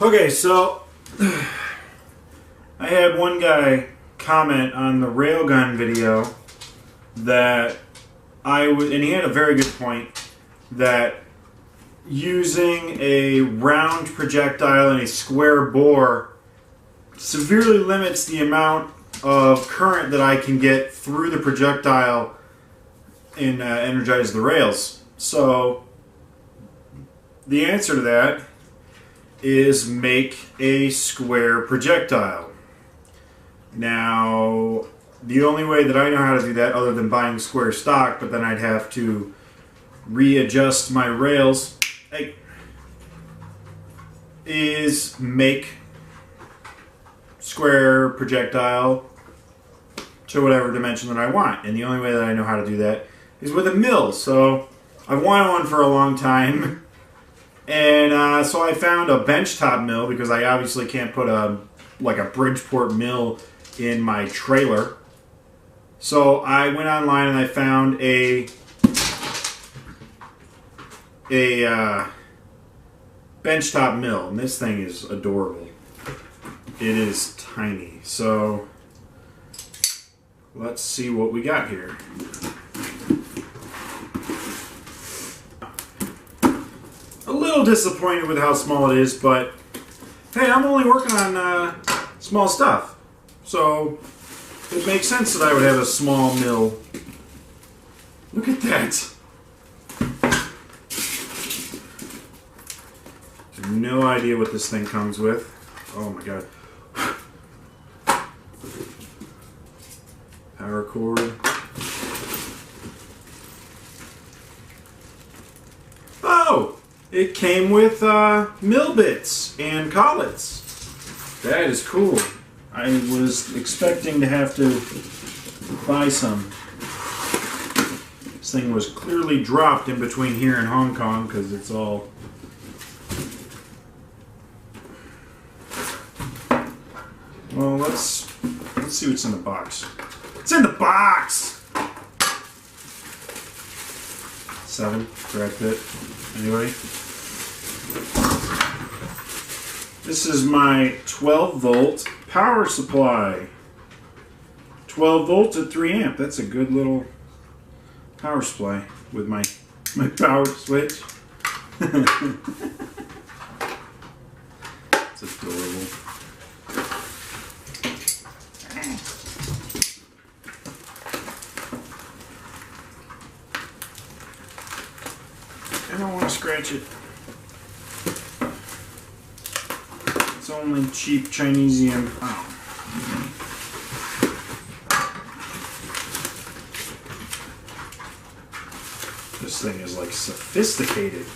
Okay, so I had one guy comment on the railgun video that and he had a very good point, that using a round projectile and a square bore severely limits the amount of current that I can get through the projectile and energize the rails. So the answer to that is make a square projectile. Now, the only way that I know how to do that, other than buying square stock, but then I'd have to readjust my rails, is make square projectile to whatever dimension that I want. And the only way that I know how to do that is with a mill. So I've wanted one for a long time. And so I found a BenchTop mill, because I obviously can't put a Bridgeport mill in my trailer. So I went online and I found a BenchTop mill, and this thing is adorable. It is tiny. So let's see what we got here. A little disappointed with how small it is, but hey, I'm only working on small stuff, so it makes sense that I would have a small mill. Look at that. I have no idea what this thing comes with. Oh my god. Power cord. Oh! It came with mill bits and collets. That is cool. I was expecting to have to buy some. This thing was clearly dropped in between here and Hong Kong, because it's all... Well, let's see what's in the box. It's in the box! 7, correct it. Anyway. This is my 12-volt power supply. 12 volts at 3 amp. That's a good little power supply with my power switch. It's adorable. I don't want to scratch it. It's only cheap Chinesium. Oh. This thing is like sophisticated.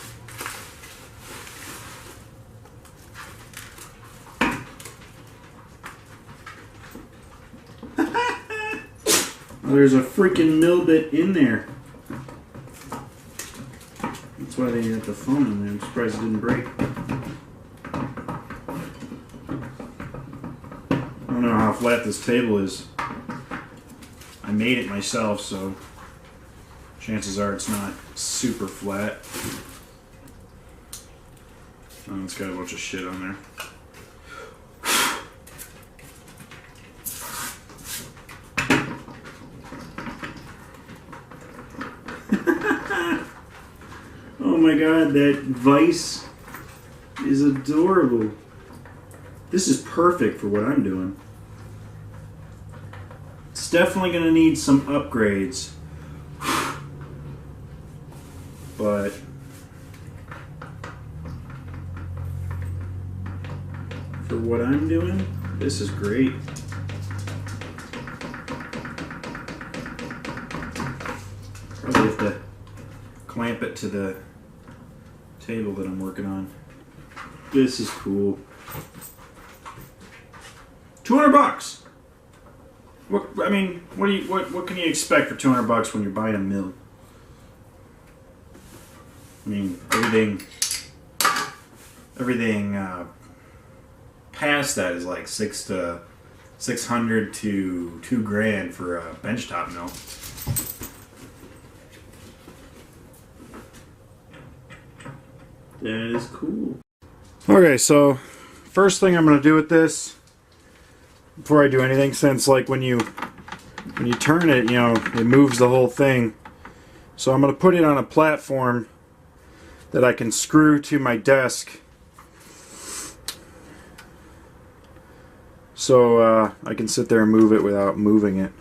There's a freaking mill bit in there. That's why they had the foam in there. I'm surprised it didn't break. I don't know how flat this table is. I made it myself, so chances are it's not super flat. Oh, it's got a bunch of shit on there. Oh my god, that vise is adorable. This is perfect for what I'm doing. It's definitely going to need some upgrades. But for what I'm doing, this is great. Probably have to clamp it to the table that I'm working on. This is cool. $200. What I mean, what can you expect for $200 when you're buying a mill? I mean, everything past that is like $600 to $2,000 for a BenchTop mill. That is cool. Okay, so first thing I'm going to do with this, before I do anything, since like when you turn it, you know, it moves the whole thing. So I'm going to put it on a platform that I can screw to my desk. So I can sit there and move it without moving it.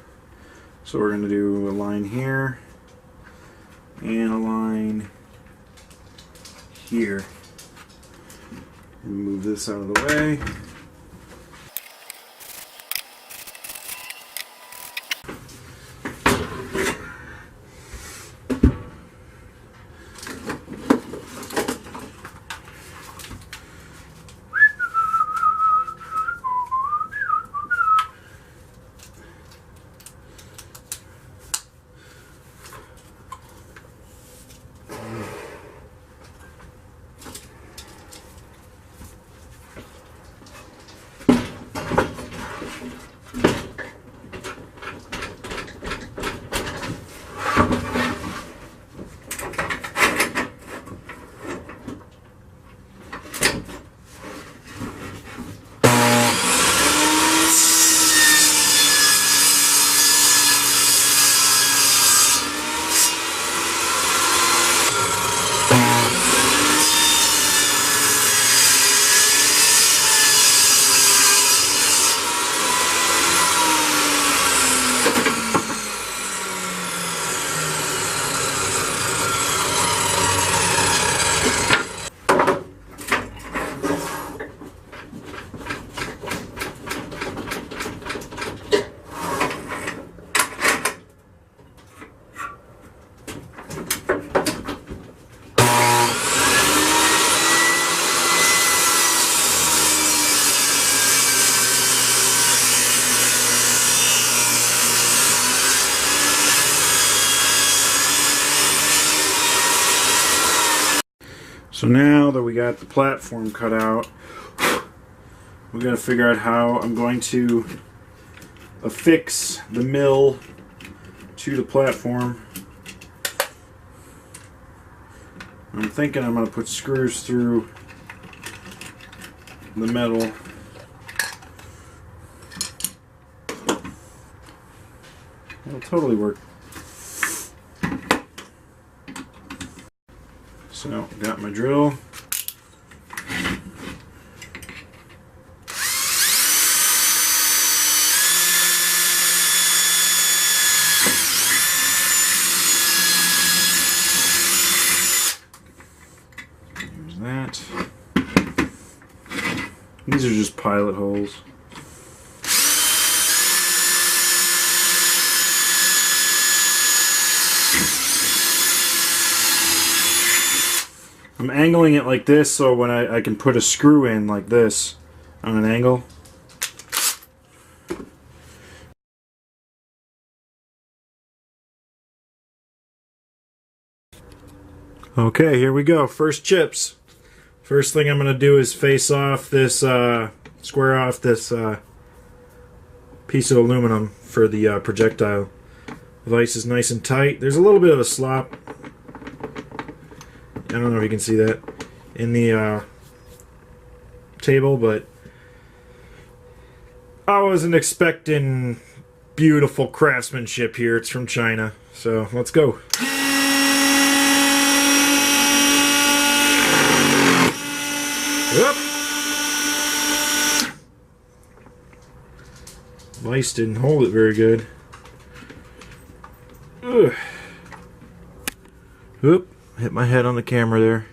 So we're going to do a line here and a line here. Move this out of the way. So now that we got the platform cut out, we got to figure out how I'm going to affix the mill to the platform. I'm thinking I'm going to put screws through the metal. It'll totally work. So, got my drill. There's that. These are just pilot holes. I'm angling it like this so when I can put a screw in like this on an angle. Okay, here we go. First chips. First thing I'm going to do is face off this, square off this piece of aluminum for the projectile. The vise is nice and tight. There's a little bit of a slop. I don't know if you can see that in the table, but I wasn't expecting beautiful craftsmanship here. It's from China, so let's go. Whoop. Vice didn't hold it very good. Ugh. Whoop. Hit my head on the camera there.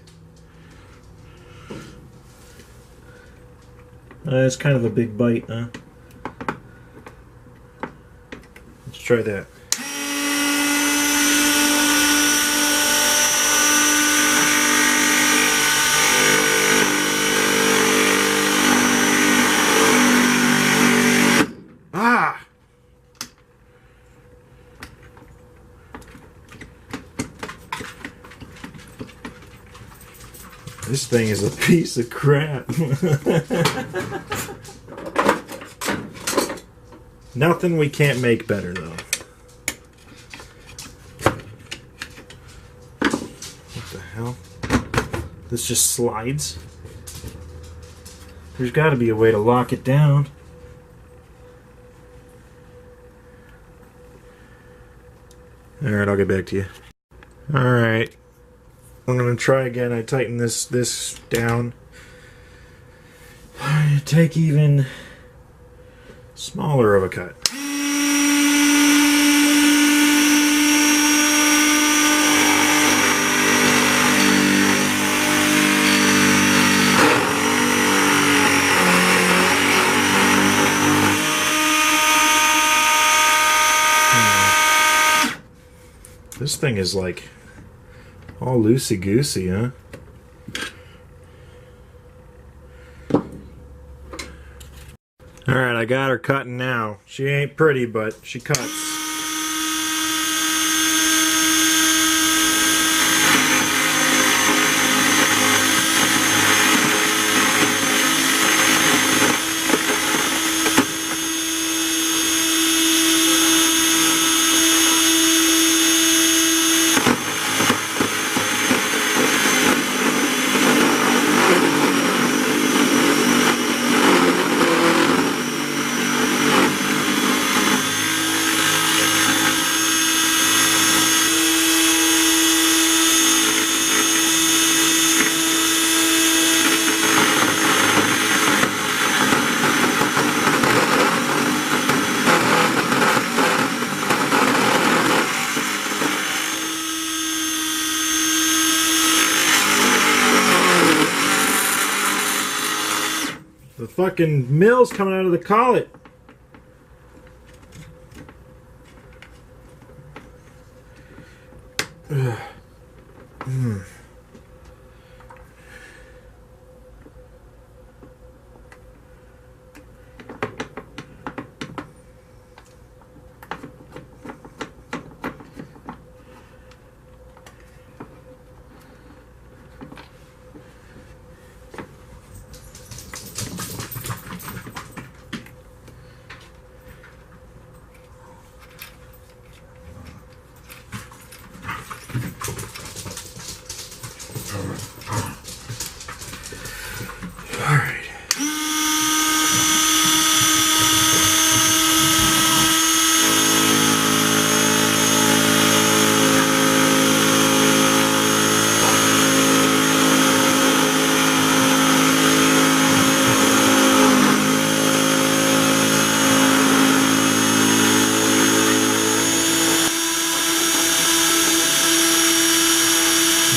That's kind of a big bite, huh? Let's try that. Ah! This thing is a piece of crap. Nothing we can't make better, though. What the hell? This just slides? There's got to be a way to lock it down. Alright, I'll get back to you. Alright. I'm going to try again. I tighten this down. Take even smaller of a cut. This thing is like all loosey-goosey, huh? Alright, I got her cutting now. She ain't pretty, but she cuts. The fucking mill's coming out of the collet.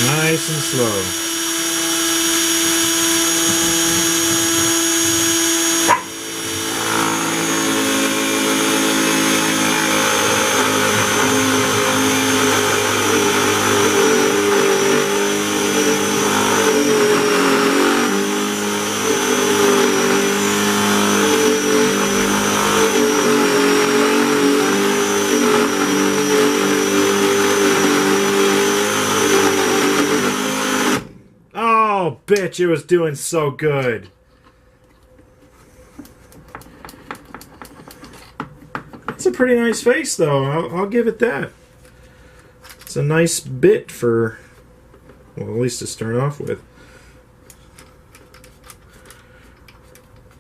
Nice and slow. Oh, bitch, it was doing so good. It's a pretty nice face, though. I'll give it that. It's a nice bit for, well, at least to start off with.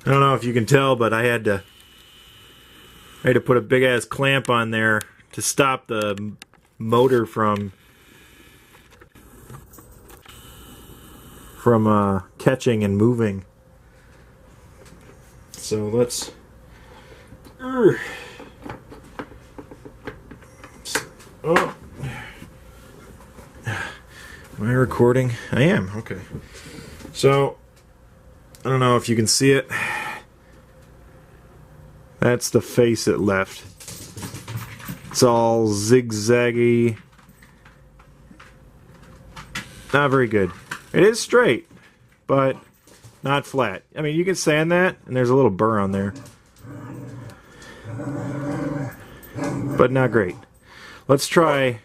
I don't know if you can tell, but I had to put a big-ass clamp on there to stop the motor from catching and moving. So let's oh, am I recording? I am. Okay, so I don't know if you can see it. That's the face it left. It's all zigzaggy, not very good. It is straight, but not flat. I mean, you can sand that, and there's a little burr on there. But not great. Let's try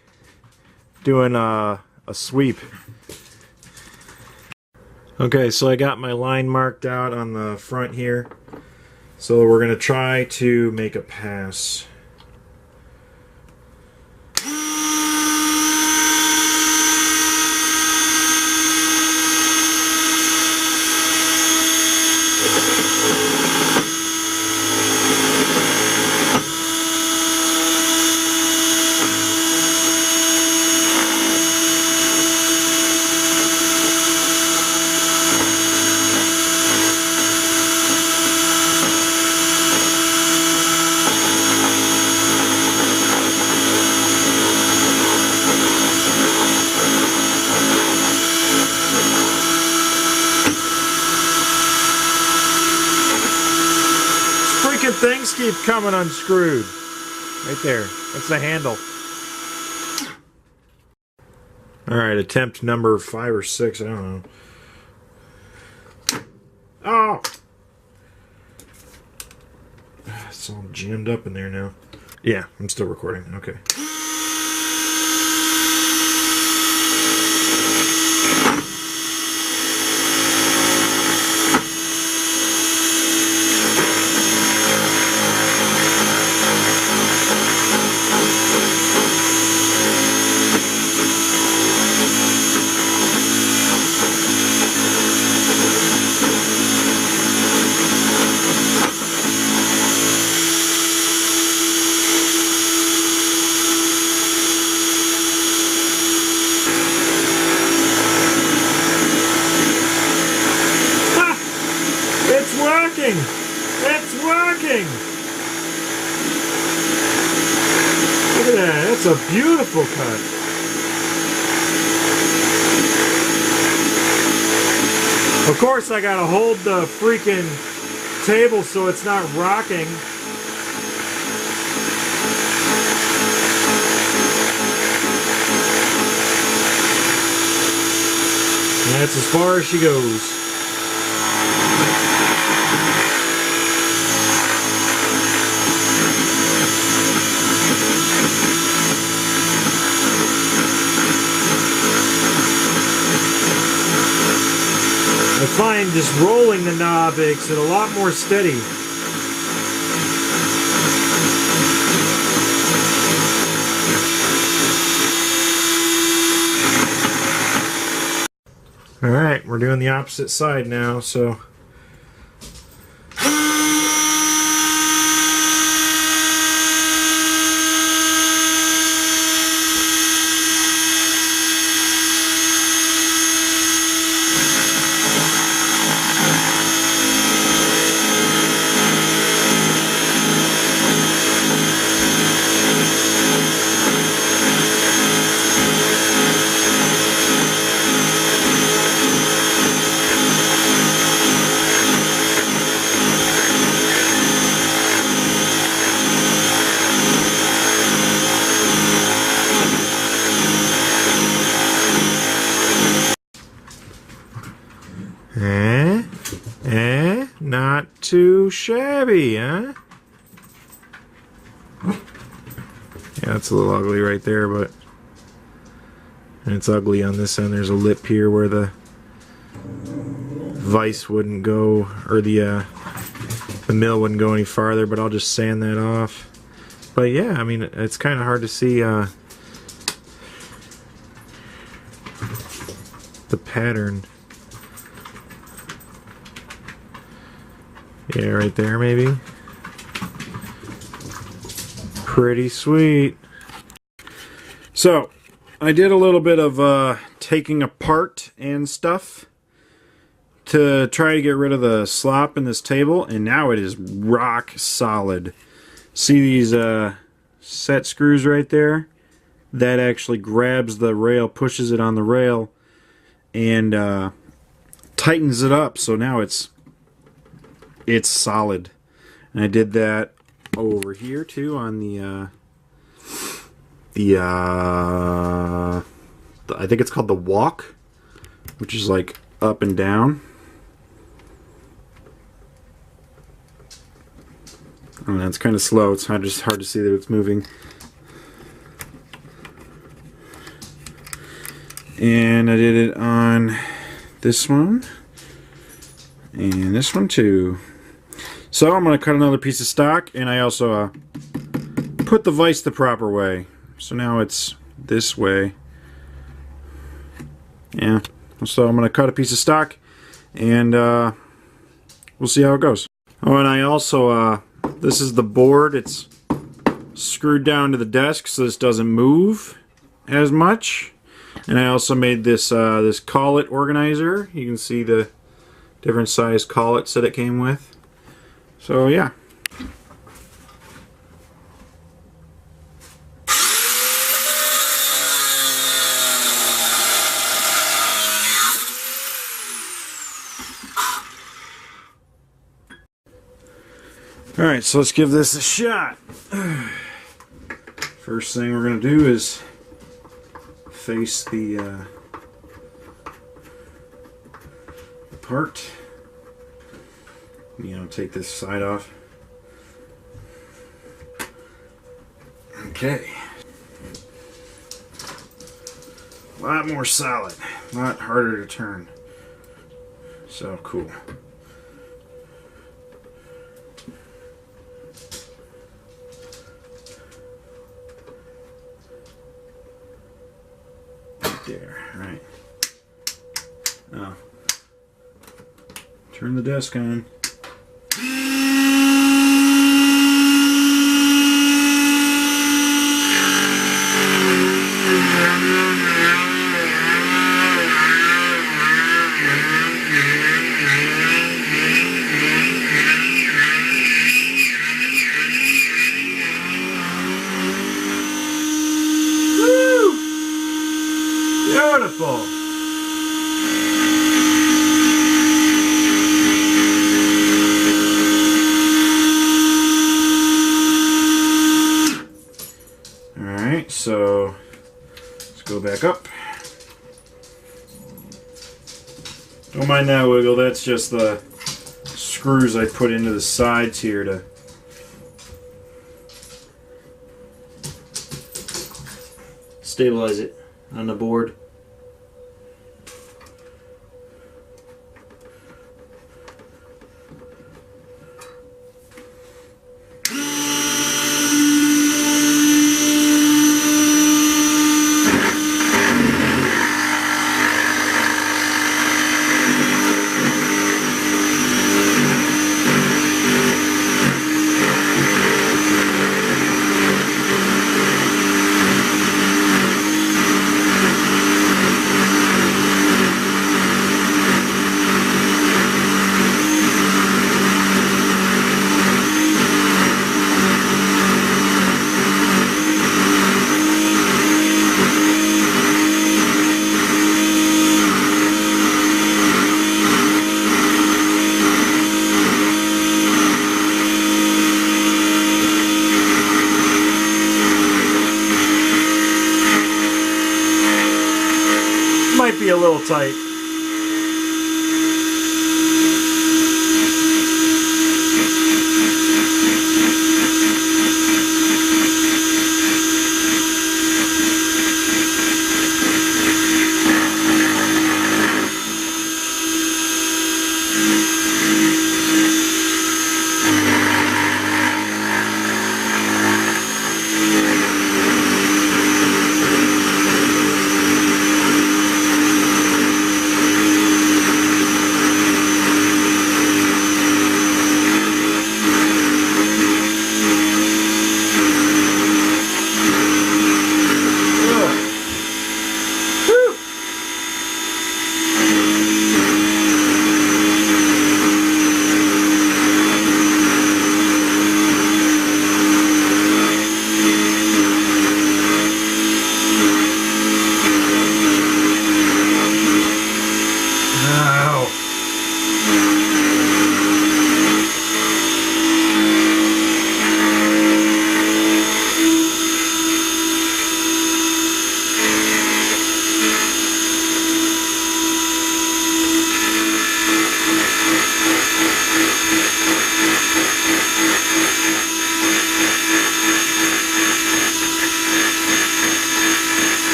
doing a sweep. Okay, so I got my line marked out on the front here. So we're going to try to make a pass. things keep coming unscrewed. Right there. That's the handle. Alright, attempt number 5 or 6, I don't know. Oh! It's all jammed up in there now. Yeah, I'm still recording. Okay. It's working! Look at that, that's a beautiful cut. Of course I gotta hold the freaking table so it's not rocking. That's as far as she goes. I find just rolling the knob makes it a lot more steady. Alright, we're doing the opposite side now, so... Not too shabby, huh? Yeah, that's a little ugly right there, but... And it's ugly on this end. There's a lip here where the vise wouldn't go, or the mill wouldn't go any farther, but I'll just sand that off. But yeah, I mean, it's kind of hard to see the pattern. Yeah, right there maybe. Pretty sweet. So, I did a little bit of taking apart and stuff to try to get rid of the slop in this table, and now it is rock solid. See these set screws right there? That actually grabs the rail, pushes it on the rail, and tightens it up, so now it's solid. And I did that over here too on the I think it's called the walk, which is like up and down. And it's kind of slow. It's just hard to see that it's moving. And I did it on this one and this one too. So I'm going to cut another piece of stock, and I also put the vise the proper way. So now it's this way. Yeah. So I'm going to cut a piece of stock, and we'll see how it goes. Oh, and I also, this is the board. It's screwed down to the desk so this doesn't move as much. And I also made this this collet organizer. You can see the different size collets that it came with. So yeah. Alright, so let's give this a shot. First thing we're going to do is face the part. Take this side off. Okay. A lot more solid. A lot harder to turn. So cool. There, right. Now, turn the desk on. Beautiful. Alright, so let's go back up. Don't mind that wiggle, that's just the screws I put into the sides here to stabilize it on the board. Might be a little tight.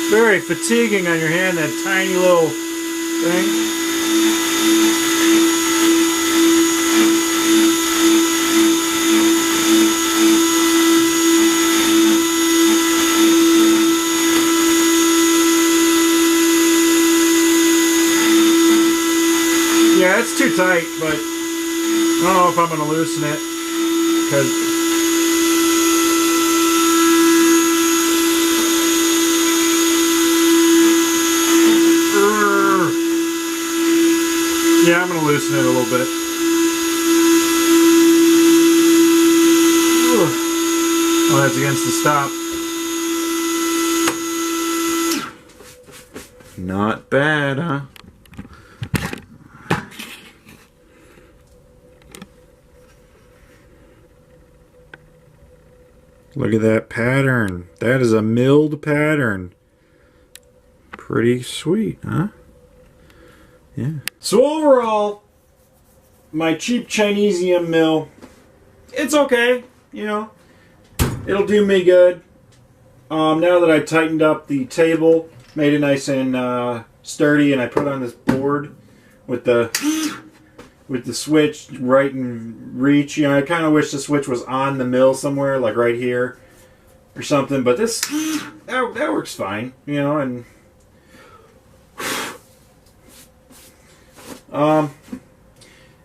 Very fatiguing on your hand, that tiny little thing. Yeah, it's too tight, but I don't know if I'm going to loosen it. because yeah, I'm going to loosen it a little bit. Oh, that's against the stop. Not bad, huh? Look at that pattern. That is a milled pattern. Pretty sweet, huh? Yeah. So overall, my cheap Chinesium mill, it's okay, you know. It'll do me good. Now that I tightened up the table, made it nice and sturdy, and I put on this board with the switch right in reach. You know, I kind of wish the switch was on the mill somewhere, like right here or something. But this that works fine, you know, and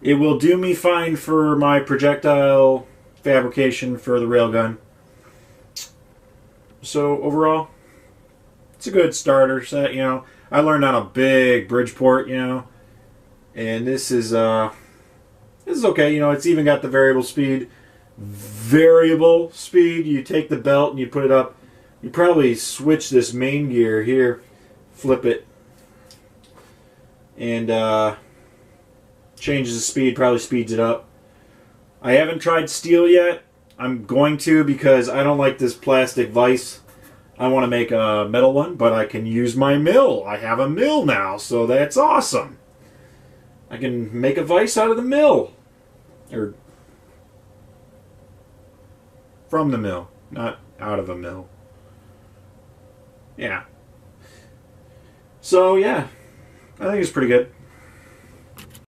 it will do me fine for my projectile fabrication for the railgun. So overall, it's a good starter set, you know. I learned on a big Bridgeport, you know, and this is okay, you know. It's even got the variable speed. Variable speed. You take the belt and you put it up. You probably switch this main gear here, flip it, and changes the speed. Probably speeds it up. I haven't tried steel yet. I'm going to, because I don't like this plastic vise. I want to make a metal one, but I can use my mill. I have a mill now, so that's awesome. I can make a vise out of the mill. Or from the mill, not out of a mill. Yeah. So, yeah. I think it's pretty good.